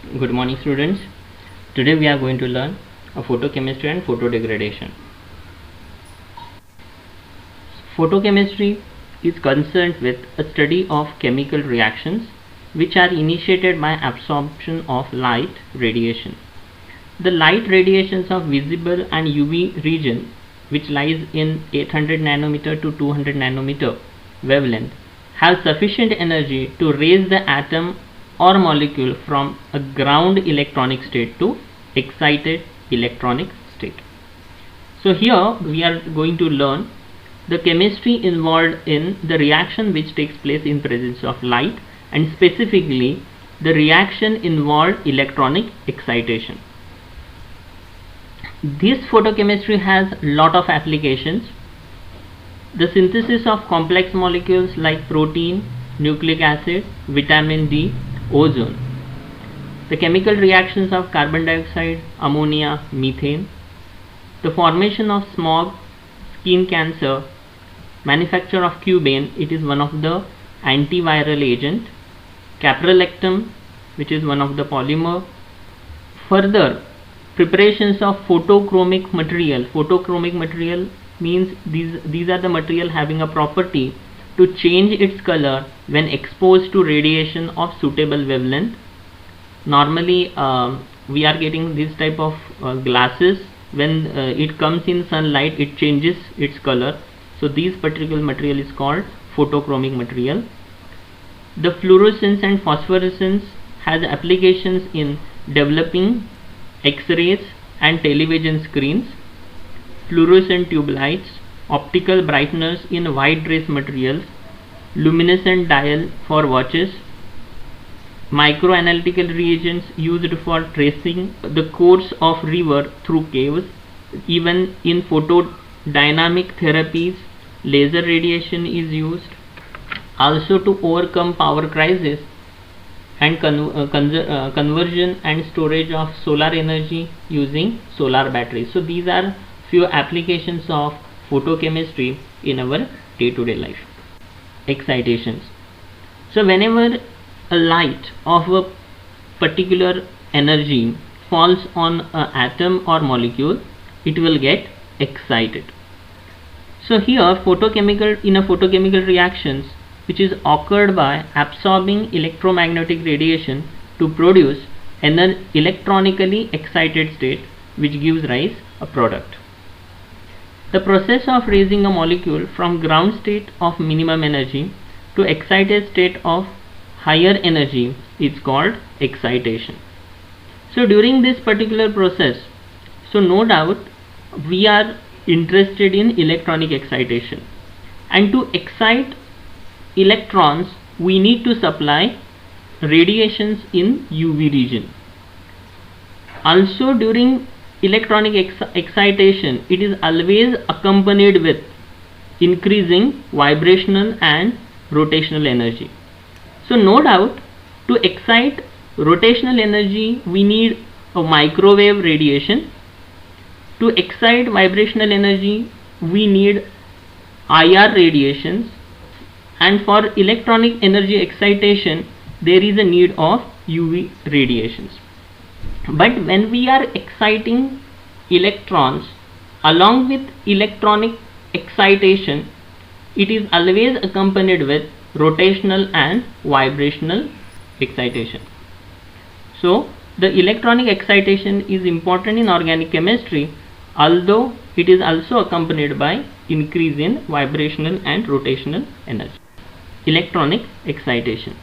Good morning, students. Today we are going to learn photochemistry and photodegradation. Photochemistry is concerned with a study of chemical reactions which are initiated by absorption of light radiation. The light radiations of visible and UV region, which lies in 800 nanometer to 200 nanometer wavelength, have sufficient energy to raise the atom or molecule from a ground electronic state to excited electronic state. So here we are going to learn the chemistry involved in the reaction which takes place in presence of light, and specifically the reaction involved electronic excitation. This photochemistry has lot of applications. The synthesis of complex molecules like protein, nucleic acid, vitamin D, ozone. The chemical reactions of carbon dioxide, ammonia, methane. The formation of smog, skin cancer, manufacture of cubane, it is one of the antiviral agent. Caprolactam, which is one of the polymer. Further, preparations of photochromic material. Photochromic material means these are the material having a property to change its color when exposed to radiation of suitable wavelength. Normally we are getting this type of glasses. When it comes in sunlight, it changes its color. So this particular material is called photochromic material. The fluorescence and phosphorescence has applications in developing X-rays and television screens, fluorescent tube lights, optical brighteners in wide trace materials, luminescent dial for watches, microanalytical reagents used for tracing the course of river through caves. Even in photodynamic therapies, laser radiation is used. Also to overcome power crisis and conversion and storage of solar energy using solar batteries. So these are few applications of photochemistry in our day-to-day life. Excitations. So whenever a light of a particular energy falls on an atom or molecule, it will get excited. So here in a photochemical reactions which is occurred by absorbing electromagnetic radiation to produce an electronically excited state which gives rise a product. The process of raising a molecule from ground state of minimum energy to excited state of higher energy is called excitation. So during this particular process, so no doubt we are interested in electronic excitation, and to excite electrons we need to supply radiations in UV region. Also during electronic excitation, it is always accompanied with increasing vibrational and rotational energy. So no doubt to excite rotational energy we need a microwave radiation. To excite vibrational energy we need IR radiations, and for electronic energy excitation there is a need of UV radiations. But when we are exciting electrons along with electronic excitation, it is always accompanied with rotational and vibrational excitation. So the electronic excitation is important in organic chemistry, although it is also accompanied by increase in vibrational and rotational energy. Electronic excitation.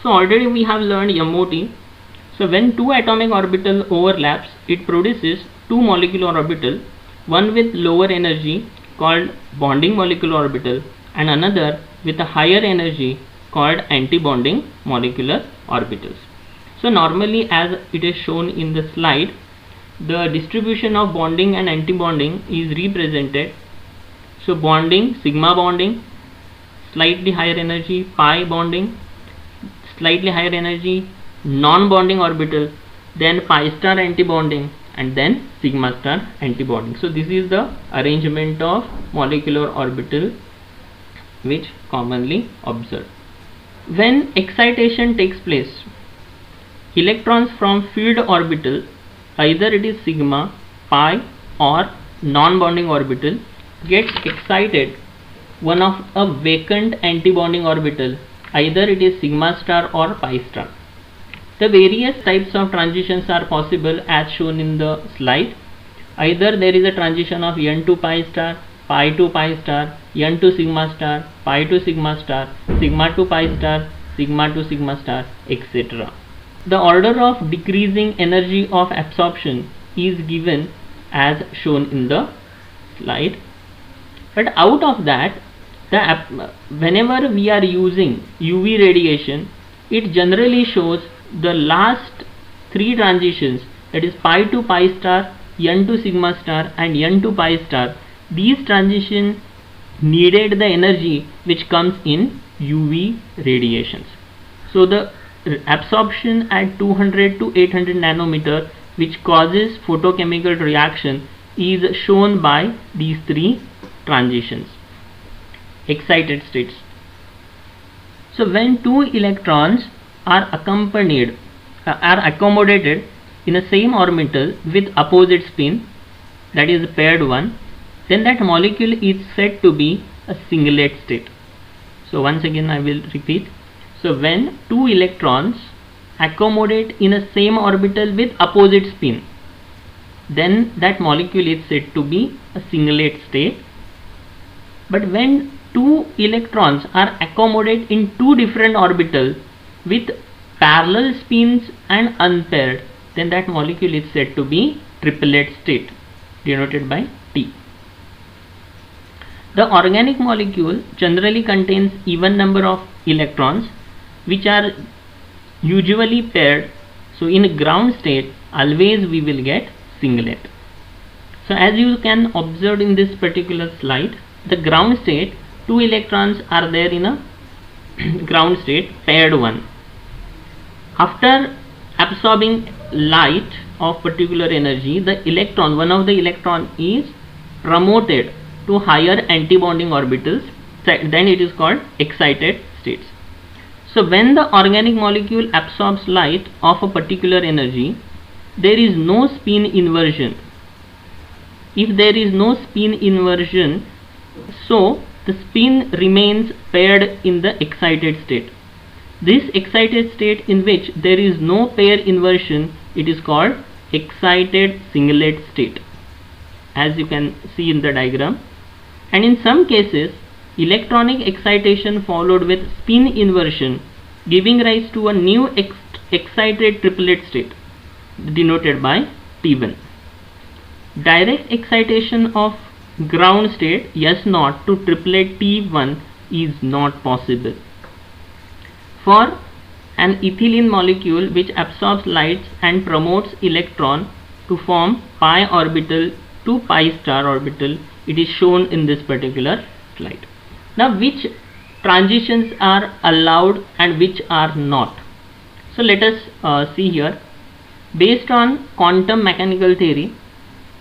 So already we have learned MOT. So when two atomic orbital overlaps, it produces two molecular orbital, one with lower energy called bonding molecular orbital and another with a higher energy called antibonding molecular orbitals. So normally, as it is shown in the slide, the distribution of bonding and antibonding is represented. So bonding, sigma bonding, slightly higher energy, pi bonding, slightly higher energy, non-bonding orbital, then pi star antibonding, and then sigma star antibonding. So this is the arrangement of molecular orbital which commonly observed. When excitation takes place, electrons from filled orbital, either it is sigma, pi or non-bonding orbital, gets excited one of a vacant antibonding orbital, either it is sigma star or pi star. The various types of transitions are possible as shown in the slide. Either there is a transition of n to pi star, pi to pi star, n to sigma star, pi to sigma star, sigma to pi star, sigma to sigma star, etc. The order of decreasing energy of absorption is given as shown in the slide. But out of that, whenever we are using UV radiation, it generally shows the last three transitions, that is pi to pi star, n to sigma star and n to pi star. These transitions needed the energy which comes in UV radiations. So the absorption at 200 to 800 nanometer, which causes photochemical reaction, is shown by these three transitions, excited states. So when two electrons are accommodated in the same orbital with opposite spin, that is paired one, then that molecule is said to be a singlet state. So once again I will repeat. So when two electrons accommodate in a same orbital with opposite spin, then that molecule is said to be a singlet state. But when two electrons are accommodated in two different orbitals with parallel spins and unpaired, then that molecule is said to be triplet state, denoted by T. The organic molecule generally contains even number of electrons which are usually paired. So in ground state always we will get singlet. So as you can observe in this particular slide, the ground state, two electrons are there in a ground state, paired one. After absorbing light of particular energy, the electron, one of the electron is promoted to higher antibonding orbitals, then it is called excited states. So when the organic molecule absorbs light of a particular energy, there is no spin inversion. If there is no spin inversion, so the spin remains paired in the excited state. This excited state in which there is no pair inversion, it is called excited singlet state, as you can see in the diagram. And in some cases, electronic excitation followed with spin inversion, giving rise to a new excited triplet state, denoted by T1. Direct excitation of ground state S0 to triplet T1 is not possible. For an ethylene molecule which absorbs light and promotes electron to form pi orbital to pi star orbital, it is shown in this particular slide. Now which transitions are allowed and which are not? So let us see here. Based on quantum mechanical theory,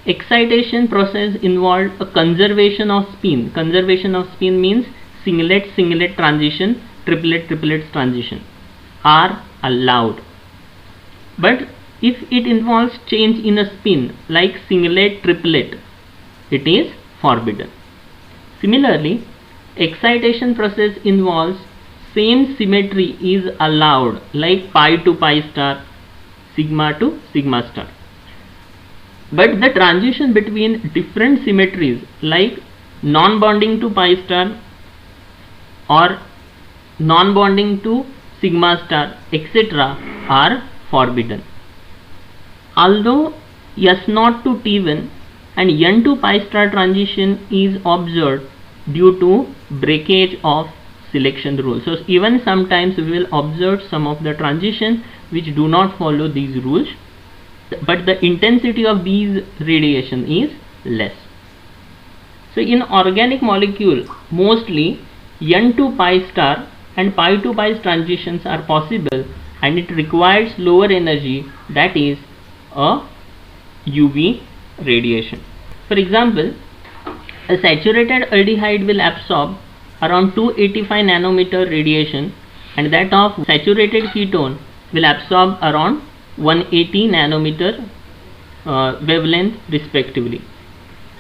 excitation process involved a conservation of spin. Conservation of spin means singlet transition, triplet transition are allowed. But if it involves change in a spin like singlet triplet, it is forbidden. Similarly, excitation process involves same symmetry is allowed, like pi to pi star, sigma to sigma star. But the transition between different symmetries like non-bonding to pi star or non-bonding to sigma star, etc. are forbidden. Although S0 to T1 and N to pi star transition is observed due to breakage of selection rule. So even sometimes we will observe some of the transitions which do not follow these rules, but the intensity of these radiation is less. So in organic molecule, mostly N to pi star and pi to pi transitions are possible, and it requires lower energy, that is a UV radiation. For example, a saturated aldehyde will absorb around 285 nanometer radiation, and that of saturated ketone will absorb around 180 nanometer wavelength respectively.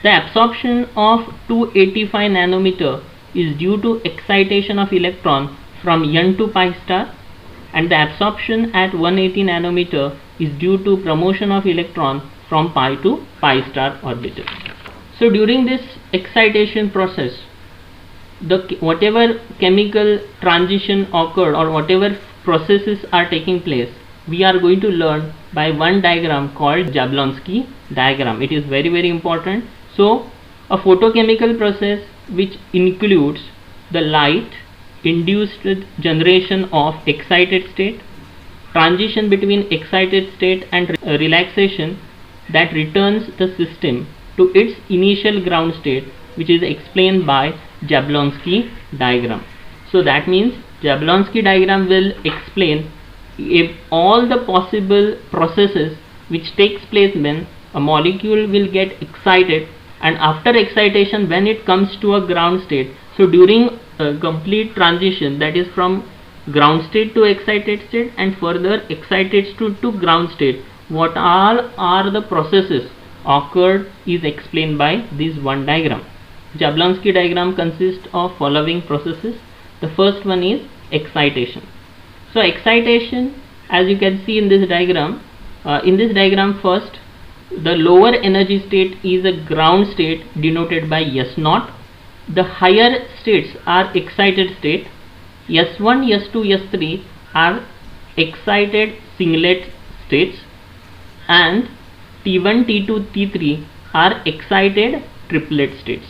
The absorption of 285 nanometer is due to excitation of electron from N to pi star, and the absorption at 180 nanometer is due to promotion of electron from pi to pi star orbital. So during this excitation process, whatever chemical transition occurred or whatever processes are taking place, we are going to learn by one diagram called Jablonski diagram. It is very important. So a photochemical process which includes the light induced generation of excited state, transition between excited state and relaxation that returns the system to its initial ground state, which is explained by Jablonski diagram. So that means Jablonski diagram will explain if all the possible processes which takes place when a molecule will get excited, and after excitation when it comes to a ground state. So during a complete transition, that is from ground state to excited state and further excited state to ground state, what all are the processes occurred is explained by this one diagram. Jablonski diagram consists of following processes. The first one is excitation. So excitation, as you can see in this diagram, first the lower energy state is a ground state denoted by S0. The higher states are excited state. S1, S2, S3 are excited singlet states, and T1, T2, T3 are excited triplet states.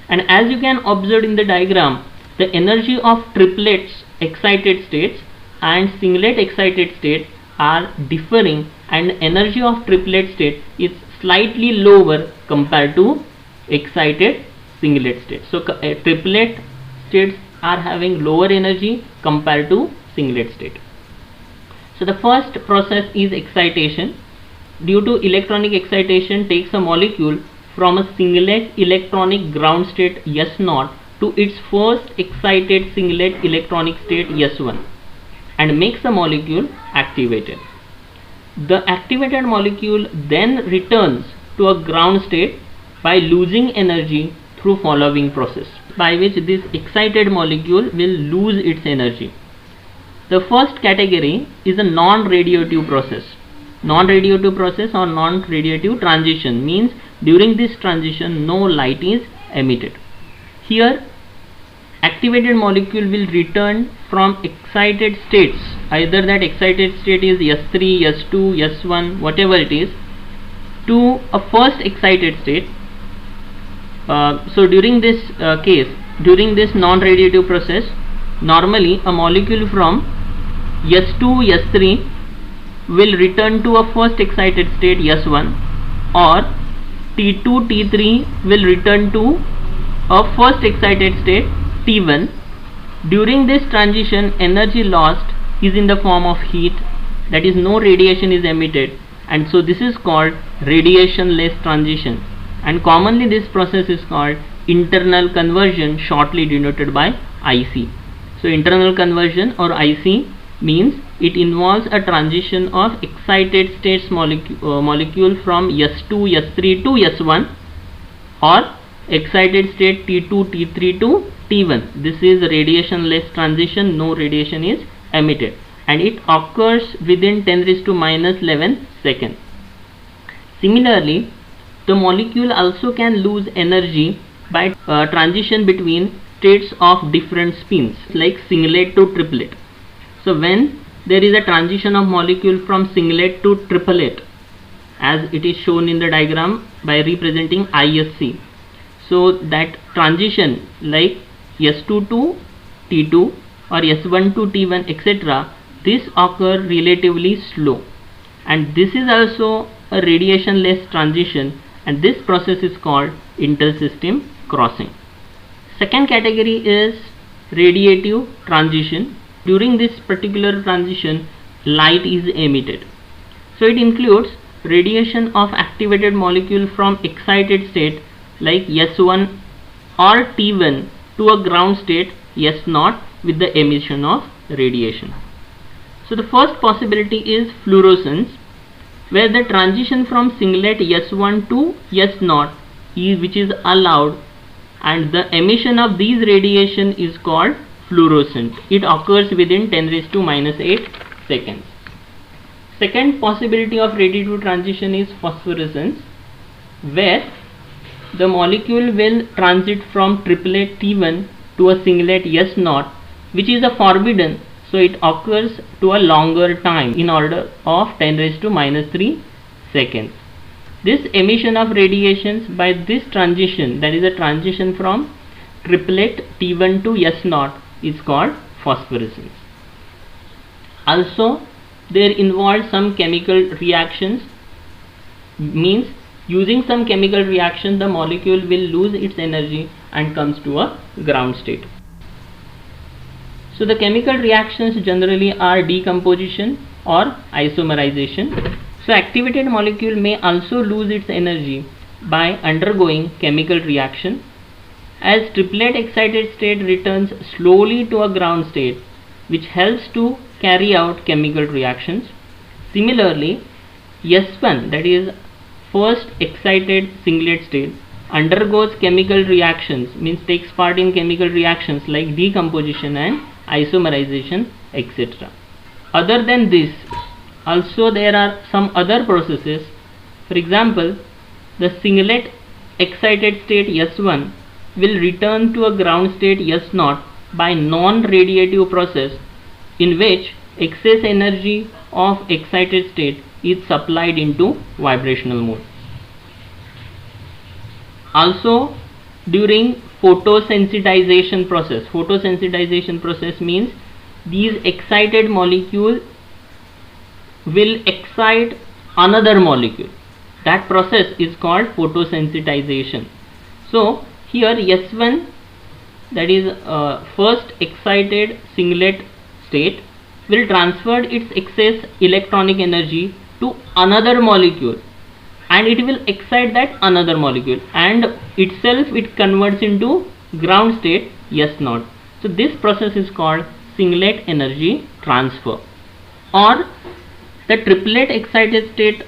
And as you can observe in the diagram, the energy of triplets excited states and singlet excited state are differing, and energy of triplet state is slightly lower compared to excited singlet state. So triplet states are having lower energy compared to singlet state. So the first process is excitation. Due to electronic excitation, takes a molecule from a singlet electronic ground state S0 to its first excited singlet electronic state S1 and makes the molecule activated. The activated molecule then returns to a ground state by losing energy through following process, by which this excited molecule will lose its energy. The first category is a non-radiative process. Non-radiative process or non-radiative transition means during this transition no light is emitted. Here activated molecule will return from excited states, either that excited state is S3, S2, S1, whatever it is, to a first excited state. So during this case, during this non-radiative process, normally a molecule from S2, S3 will return to a first excited state S1, or T2, T3 will return to a first excited state T1. During this transition, energy lost is in the form of heat, that is no radiation is emitted, and so this is called radiationless transition, and commonly this process is called internal conversion, shortly denoted by IC. So internal conversion or IC means it involves a transition of excited states molecule from S2, S3 to S1, or excited state T2, T3 to T1. This is radiationless transition, no radiation is emitted, and it occurs within 10⁻⁻11 seconds. Similarly, the molecule also can lose energy by transition between states of different spins, like singlet to triplet. So when there is a transition of molecule from singlet to triplet, as it is shown in the diagram by representing ISC, so that transition like S2 to T2 or S1 to T1 etc., this occur relatively slow, and this is also a radiationless transition, and this process is called intersystem crossing. Second category is radiative transition. During this particular transition, light is emitted. So it includes radiation of activated molecule from excited state like S1 or T1 to a ground state S0 with the emission of radiation. So the first possibility is fluorescence, where the transition from singlet S1 to S0 which is allowed, and the emission of these radiation is called fluorescent. It occurs within 10⁻⁸ seconds. Second possibility of radiative transition is phosphorescence, where the molecule will transit from triplet T1 to a singlet S0, which is a forbidden, so it occurs to a longer time in order of 10⁻³ seconds. This emission of radiations by this transition, that is a transition from triplet T1 to S0, is called phosphorescence. Also, there involved some chemical reactions, means using some chemical reaction the molecule will lose its energy and comes to a ground state. So the chemical reactions generally are decomposition or isomerization. So activated molecule may also lose its energy by undergoing chemical reaction, as triplet excited state returns slowly to a ground state, which helps to carry out chemical reactions. Similarly, S1, that is first excited singlet state, undergoes chemical reactions, means takes part in chemical reactions like decomposition and isomerization, etc. Other than this, also there are some other processes. For example, the singlet excited state S1 will return to a ground state S0 by non-radiative process, in which excess energy of excited state is supplied into vibrational mode. Also, during photosensitization process means these excited molecules will excite another molecule. That process is called photosensitization. So here S1, that is first excited singlet state, will transfer its excess electronic energy to another molecule, and it will excite that another molecule, and itself it converts into ground state S0. So this process is called singlet energy transfer. Or the triplet excited state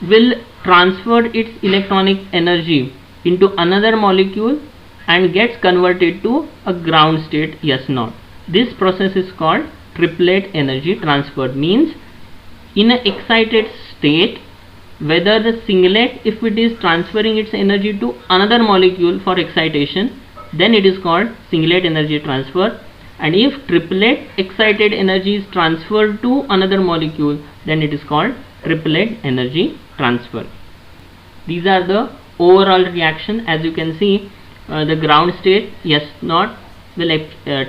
will transfer its electronic energy into another molecule and gets converted to a ground state S0. This process is called triplet energy transfer, means in an excited state, whether the singlet, if it is transferring its energy to another molecule for excitation, then it is called singlet energy transfer, and if triplet excited energy is transferred to another molecule, then it is called triplet energy transfer. These are the overall reaction. As you can see, the ground state S0 will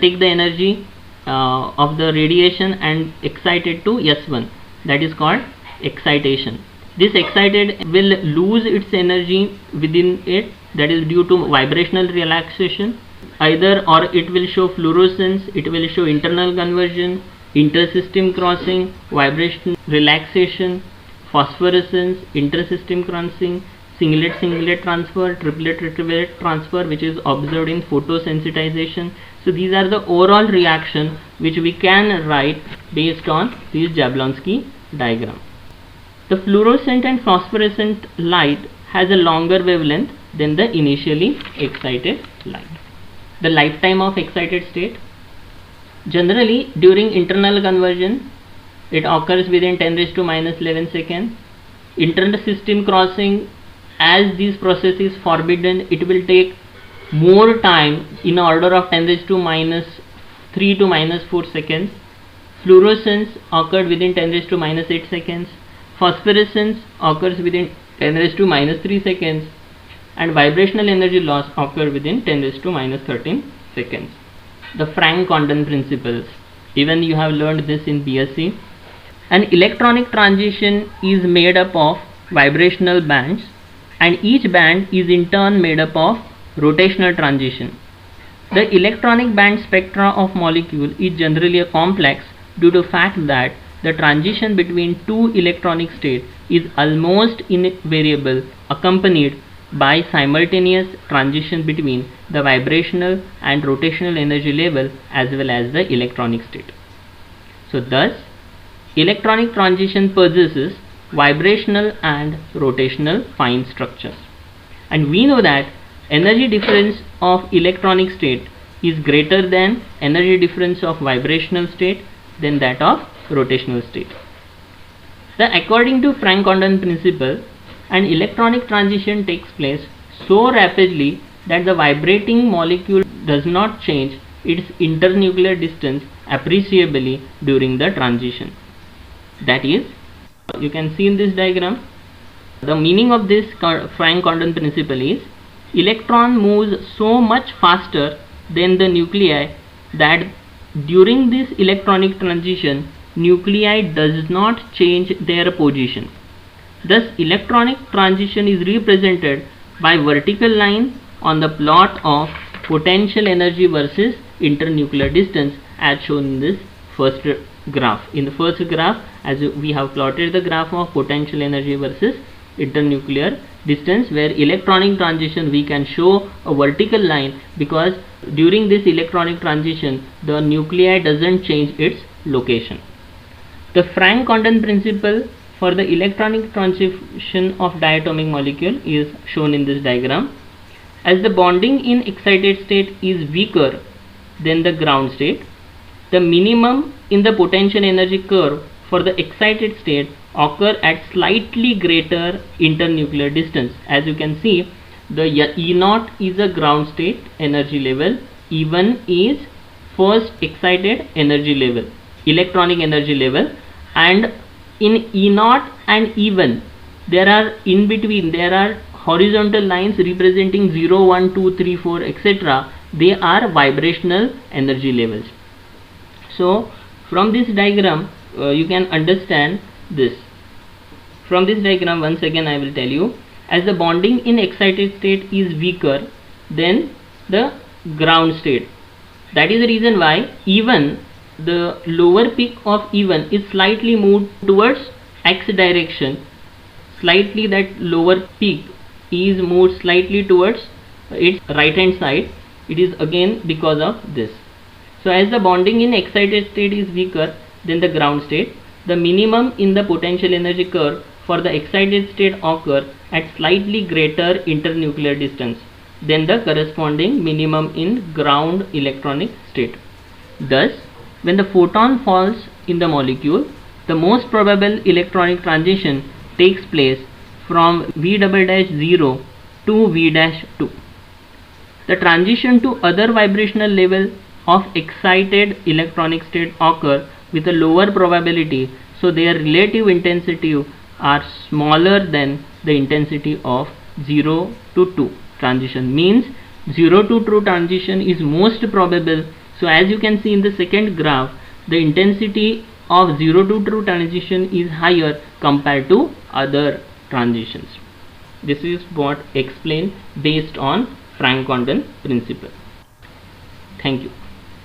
take the energy of the radiation and excite it to S1, that is called excitation. This excited will lose its energy within it, that is due to vibrational relaxation, either, or it will show fluorescence, it will show internal conversion, intersystem crossing, vibration relaxation, phosphorescence, intersystem crossing, singlet transfer, triplet transfer, which is observed in photosensitization. So these are the overall reaction which we can write based on this Jablonski diagram. The fluorescent and phosphorescent light has a longer wavelength than the initially excited light. The lifetime of excited state, generally during internal conversion, it occurs within 10⁻⁻11 seconds. Intersystem crossing, as this process is forbidden, it will take more time, in order of 10⁻³ to -4 seconds. Fluorescence occurred within 10⁻⁸ seconds. Phosphorescence occurs within 10⁻³ seconds, and vibrational energy loss occurs within 10⁻13 seconds. The Franck-Condon principles, even you have learned this in BSc. An electronic transition is made up of vibrational bands, and each band is in turn made up of rotational transition. The electronic band spectra of molecule is generally a complex due to the fact that the transition between two electronic states is almost invariable, accompanied by simultaneous transition between the vibrational and rotational energy level as well as the electronic state. So thus electronic transition possesses vibrational and rotational fine structures. And we know that energy difference of electronic state is greater than energy difference of vibrational state than that of rotational state. According to Frank-Condon principle, an electronic transition takes place so rapidly that the vibrating molecule does not change its internuclear distance appreciably during the transition. That is, you can see in this diagram, the meaning of this Frank-Condon principle is electron moves so much faster than the nuclei that during this electronic transition nuclei does not change their position. Thus electronic transition is represented by vertical line on the plot of potential energy versus internuclear distance as shown in this first graph. In the first graph, as we have plotted the graph of potential energy versus internuclear distance, where electronic transition we can show a vertical line because during this electronic transition the nuclei doesn't change its location. The Frank-Condon principle for the electronic transition of diatomic molecule is shown in this diagram. As the bonding in excited state is weaker than the ground state, the minimum in the potential energy curve for the excited state occur at slightly greater internuclear distance. As you can see, the E0 is a ground state energy level, E1 is first excited energy level, electronic energy level, and in E0 and E1 there are in between there are horizontal lines representing 0, 1, 2, 3, 4 etc. They are vibrational energy levels. So from this diagram you can understand this. From this diagram once again I will tell you, as the bonding in excited state is weaker than the ground state, that is the reason why even the lower peak of E1 is slightly moved towards X direction, slightly that lower peak is moved slightly towards its right hand side. It is again because of this. So as the bonding in excited state is weaker than the ground state, the minimum in the potential energy curve for the excited state occur at slightly greater internuclear distance than the corresponding minimum in ground electronic state. Thus, when the photon falls in the molecule, the most probable electronic transition takes place from V'0 to V'2. The transition to other vibrational level of excited electronic state occur with a lower probability, so their relative intensity are smaller than the intensity of 0 to 2 transition. Means 0 to 2 transition is most probable. So as you can see in the second graph, the intensity of 0 to 2 transition is higher compared to other transitions. This is what explained based on Frank-Condon principle. Thank you.